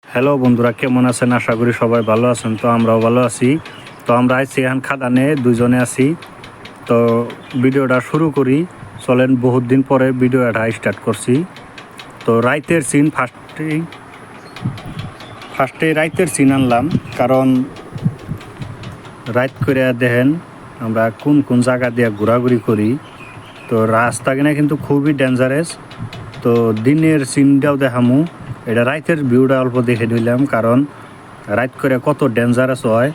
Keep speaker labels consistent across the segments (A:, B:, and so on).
A: Hello বন্ধুরা, কেমন আছেন? আশা করি সবাই ভালো আছেন। তো আমরাও ভালো আছি। তো আমরা আছি এখন খাদানে দুজনে আছি। তো ভিডিওটা শুরু করি। চলেন, বহুত দিন পরে ভিডিওটা স্টার্ট করছি। তো রাইতের সিন ফার্স্টে রাইতের সিন আনলাম, কারণ রাইত করে দেখেন আমরা কোন কোন জায়গা দিয়ে ঘোরাঘুরি করি। তো রাস্তা কিনা কিন্তু খুবই ডেঞ্জারাস। তো দিনের সিনটাও দেখামু, এটা রাইতের ভিউটা অল্প দেখে নিলাম, কারণ রাইত করে কত ডেঞ্জারাস হয়।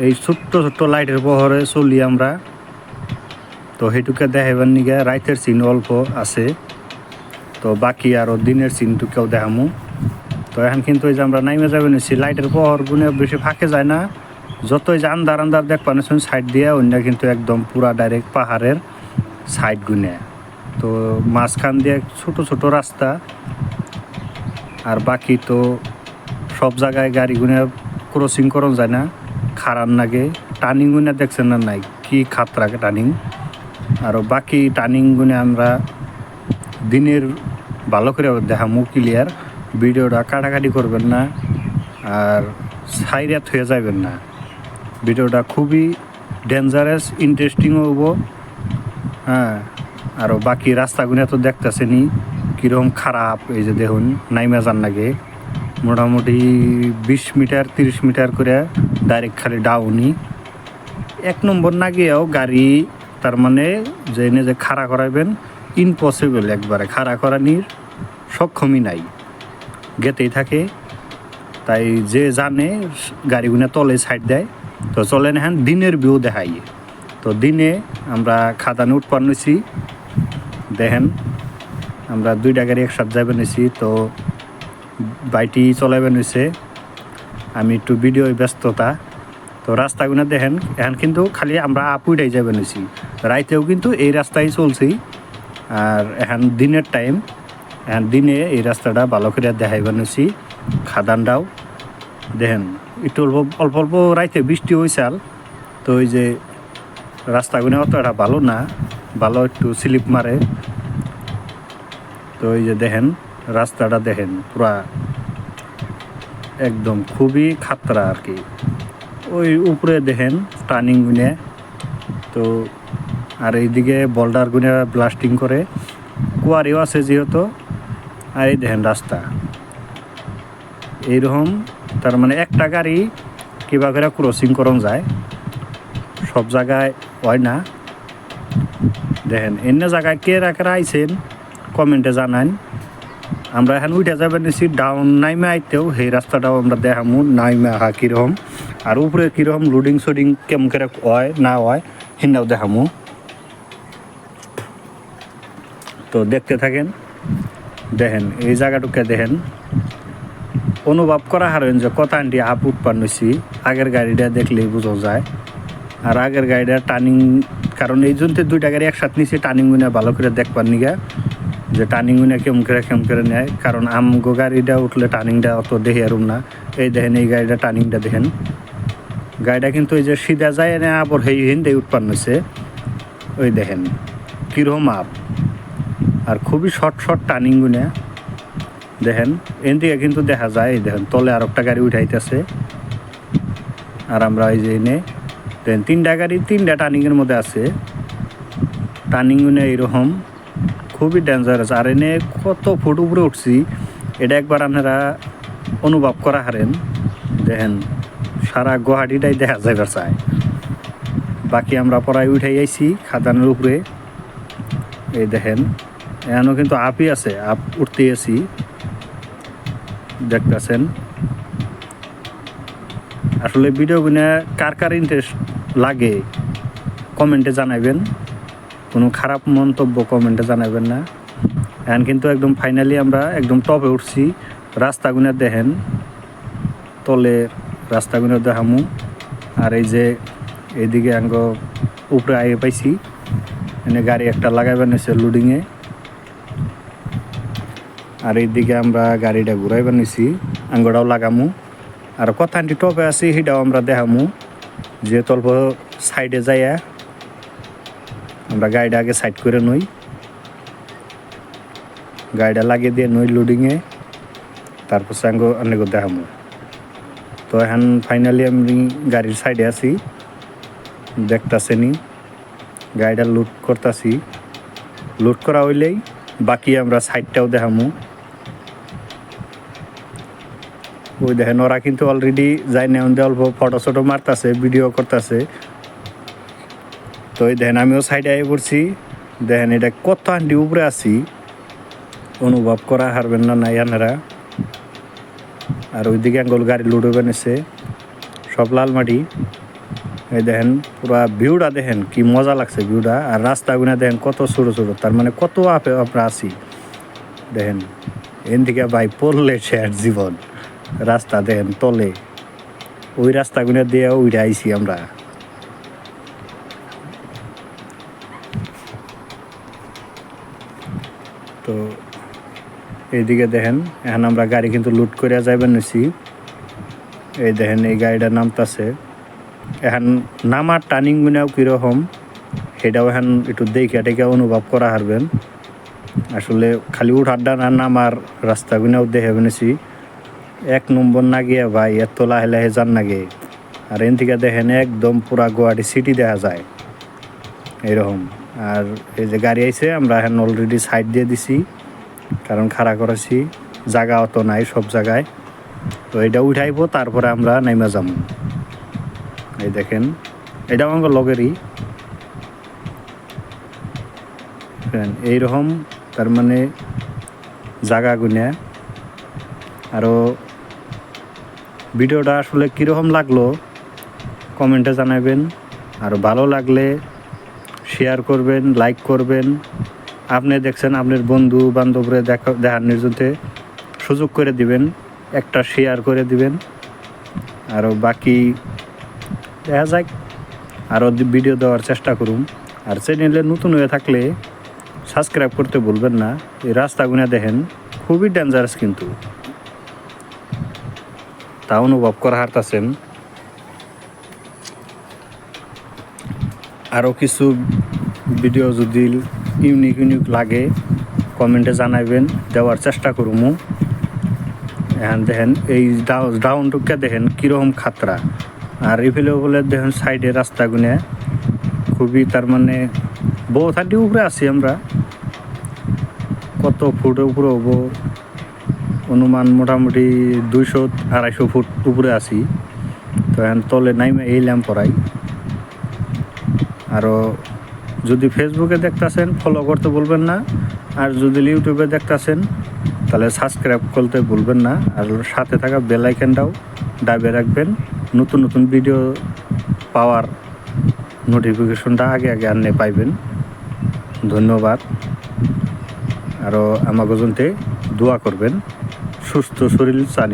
A: এই ছোট্ট ছোট্ট লাইটের পহরে চলি আমরা। তো সেইটুকে দেখাইবার নিগে রাইতের সিন অল্প আছে। তো বাকি আরও দিনের সিনটুকেও দেখামু। তো এখন কিন্তু এই যে আমরা নাইমে যাবেন লাইটের পহর গুনে বেশি ফাঁকে যায় না। যতই যে আন্দার আন্দার দেখবেন সাইড দিয়ে অন্য কিন্তু একদম পুরা ডাইরেক্ট পাহাড়ের সাইড গুনে। তো মাঝখান দিয়ে ছোট ছোট রাস্তা, আর বাকি তো সব জায়গায় গাড়ি গুনে ক্রসিং করন যায় না, খারাপ লাগে। টার্নিং গুনে দেখছেন না নাই, কি খাতরা টার্নিং। আর বাকি টার্নিং গুনে আমরা দিনের ভালো করে দেখামু ক্লিয়ার। ভিডিওটা কাটাকাটি করবেন না আর সাইরাত হয়ে যাবেন না। ভিডিওটা খুবই ডেঞ্জারাস, ইন্টারেস্টিংও হব। হ্যাঁ, আরও বাকি রাস্তাগুলো তো দেখতেছেনি কীরকম খারাপ। এই যে দেখুন, নাইমা যান লাগে মোটামুটি 20 মিটার 30 মিটার করে ডাইরেক্ট খালি ডাউনই। 1 নম্বর না গিয়েও গাড়ি, তার মানে যে এনে যে খাড়া করাইবেন ইম্পসিবল, একবারে খাড়া করানির সক্ষমই নাই, গেতেই থাকে। তাই যে জানে গাড়িগুলো তলে সাইড দেয়। তো চলেন এখন দিনের ভিউ দেখাই। তো দিনে আমরা খাদানে উৎপান নিছি, দেখেন আমরা 2টা গাড়ি একসাথে যাবেন নিছি। তো বাইটি চলাইবেন হয়েছে, আমি একটু ভিডিও ব্যস্ততা। তো রাস্তাগুলো দেখেন, এখন কিন্তু খালি আমরা আপুইটাই যাবেন হয়েছি। রাইতেও কিন্তু এই রাস্তায় চলছি, আর এখন দিনের টাইম, এখন দিনে এই রাস্তাটা ভালো করে দেখাইবেন হয়েছি। খাদানটাও দেখেন, একটু অল্প অল্প অল্প রাইতে বৃষ্টি হয়েছাল। তো ওই যে রাস্তাগুলো অতটা ভালো না, ভালো একটু স্লিপ মারে। তো ওই যে দেখেন রাস্তাটা দেখেন পুরা একদম খুবই খাতরা আর কি। ওই উপরে দেখেন টার্নিং গুনে। তো আর এইদিকে বোল্ডার গুনে ব্লাস্টিং করে, কুয়ারিও আছে যেহেতু। আর এই দেখেন রাস্তা এইরকম, তার মানে একটা গাড়ি কিবা করে ক্রসিং করন যায়, সব জায়গায় হয় না। দেখেন এন্য জায়গায় কে রাখা আইছেন কমেন্টে জানান। আমরা এখন উঠে যাবেন নিচ্ছি ডাউন নাইমে আইতেও, সেই রাস্তাটাও আমরা দেখামু নাইমে আহা কীরকম, আর উপরে কীরকম লোডিং সোডিং কেমন করে হয় না হয় সেটাও দেখামু। তো দেখতে থাকেন, দেখেন এই জায়গাটুকে দেখেন, অনুভব করা হারেন যে কত আন্টি আপ উৎপান্ন হয়েছি। আগের গাড়িটা দেখলেই বোঝা যায়। আর আগের গাড়িটা টার্নিং, কারণ এই জন্য 2টা গাড়ি একসাথে নিয়েছি টার্নিংগুলো ভালো করে দেখবার নিগা, যে টার্নিংগুলো কেমন করে নেয়। কারণ আমগো গাড়িটা উঠলে টার্নিংটা অত দেখে আরুম না। এই দেখেন এই গাড়িটা টার্নিংটা দেখেন, গাড়িটা কিন্তু এই যে সিধা যায় না, আবার সেই হিন্দাই উৎপন্ন হয়েছে। ওই দেখেন কীরকম আপ, আর খুবই শর্ট শর্ট টার্নিংগুলো দেখেন। এন দিকে কিন্তু দেখা যায়, এই দেখেন তলে আর একটা গাড়ি উঠাইতেছে। আর আমরা এই যে এনে দেখেন 3টা গাড়ি 3টা টার্নিংয়ের মধ্যে আছে। টার্নিংগুলো এইরকম খুবই ডেঞ্জারাস। আর এনে কত ফুট উপরে উঠছি, এটা একবার আপনারা অনুভব করা হারেন। দেখেন সারা গুয়াহাটিটাই দেখা যাইবার চায়। বাকি আমরা পড়ায় উঠাই আইছি খাদানের উপরে। এই দেখেন এখনও কিন্তু আপই আছে, আপ উঠতে আছি দেখতেছেন। আসলে ভিডিওগুলো কার কার ইন্টারেস্ট লাগে কমেন্টে জানাবেন, কোনো খারাপ মন্তব্য কমেন্টে জানাবেন না। এখন কিন্তু একদম ফাইনালি আমরা একদম টপে উঠছি। রাস্তাগুলো দেখেন, তলে রাস্তাগুলো দেখামু। আর এই যে এইদিকে আঙ্গ উপরে আগে পাইছি, এনে গাড়ি একটা লাগাইবেন হয়েছে লোডিংয়ে। আর এইদিকে আমরা গাড়িটা ঘুরাইবেন নিছি, আঙ্গটাও লাগামু। আর কথাটি টপে আছি সেটাও আমরা দেখামু, যে অল্প সাইডে যাইয়া আমরা গাড়িটা আগে সাইড করে নই, গাড়িটা লাগিয়ে দিয়ে নই লোডিংয়ে। তারপর সাঙ্গো অনেক দেখামু। তো এখন ফাইনালি আমি গাড়ির সাইডে আছি, দেখতাছেনি গাড়িটা লুট করতেছি। লুট করা হইলেই বাকি আমরা সাইডটাও দেখামু। ওই দেখেন ওরা কিন্তু অলরেডি যাই না অল্প ফটো শটো মারতেছে, ভিডিও করতেছে। তো ওই দেখেন আমিও সাইডে আগে পড়ছি। দেখেন এটা কত হান্ডি উপরে আছি, অনুভব করা হারবেন না নাই আনারা। আর ওইদিকে আঙ্গুল গাড়ি লুট হয়ে নিছে সব লাল মাটি। এই দেখেন পুরা ভিউটা দেখেন কি মজা লাগছে ভিউটা। আর রাস্তাগুলো দেখেন কত ছোটো ছোটো, তার মানে কত আমরা আছি। দেখেন এন থেকে ভাই পড়লে শেষ জীবন। রাস্তা দেখেন তলে, ওই রাস্তাগুলো দিয়ে উঠে আইছি আমরা। তো এইদিকে দেখেন এখন আমরা গাড়ি কিন্তু লুট করে যাইবেন নিছি। এই দেখেন এই গাড়িটার নামতাছে। এখন নামার টার্নিং গুনাও কীরকম সেটাও এখন একটু দেখে টেকে অনুভব করা হারবেন। আসলে খালি উঠার ডান আর নামার রাস্তাগুনাও দেখে বেনেছি এক নম্বর না গিয়ে ভাই এত লাহে লাহে যান না গে। আর এন থেকে দেখেন একদম পুরা গুয়াহাটি সিটি দেখা যায় এইরকম। আর এই যে গাড়ি আইছে আমরা এখন অলরেডি সাইড দিয়ে দিছি, কারণ খাড়া করেছি, জায়গা অত নাই সব জায়গায়। তো এটা উঠাইবো, তারপরে আমরা নাইমা যাবো। এই দেখেন এটা আমার লগেরই এইরকম, তার মানে জায়গা গুনে। আরও ভিডিওটা আসলে কীরকম লাগলো কমেন্টে জানাবেন। আর ভালো লাগলে শেয়ার করবেন, লাইক করবেন। আপনি দেখছেন আপনার বন্ধু বান্ধবরে দেখানোর জন্য সুযোগ করে দিবেন, একটা শেয়ার করে দিবেন। আরও বাকি দেখা যাক, আরও ভিডিও দেওয়ার চেষ্টা করুন। আর চ্যানেলে নতুন হয়ে থাকলে সাবস্ক্রাইব করতে ভুলবেন না। এই রাস্তাগুলো দেখেন খুবই ডেঞ্জারাস, কিন্তু তা অনুভব করা হারতাছেন। আরও কিছু ভিডিও যদি ইউনিক লাগে কমেন্টে জানাবেন, দেওয়ার চেষ্টা করুম। এখন দেখেন এই ডাউনটুককে দেখেন কীরকম খাতরা। আর এফেলেও বলে দেখেন সাইডে রাস্তাগুলো খুবই, তার মানে বহুত হাঁটি উপরে আছি আমরা। কত ফুট উপরে হবো অনুমান, মোটামুটি 200-250 ফুট উপরে আছি। তো এখন তলে নাইমে এইলাম পড়াই। আরও যদি ফেসবুকে দেখতেছেন ফলো করতে বলবেন না, আর যদি ইউটিউবে দেখতেছেন তাহলে সাবস্ক্রাইব করতে ভুলবেন না। আর সাথে থাকা বেল আইকনটাও দাবিয়ে রাখবেন, নতুন নতুন ভিডিও পাওয়ার নোটিফিকেশনটা আগে আগে আনলে পাইবেন। ধন্যবাদ। আরও আমাকে জন্যে দোয়া করবেন, সুস্থ শরীর চানি।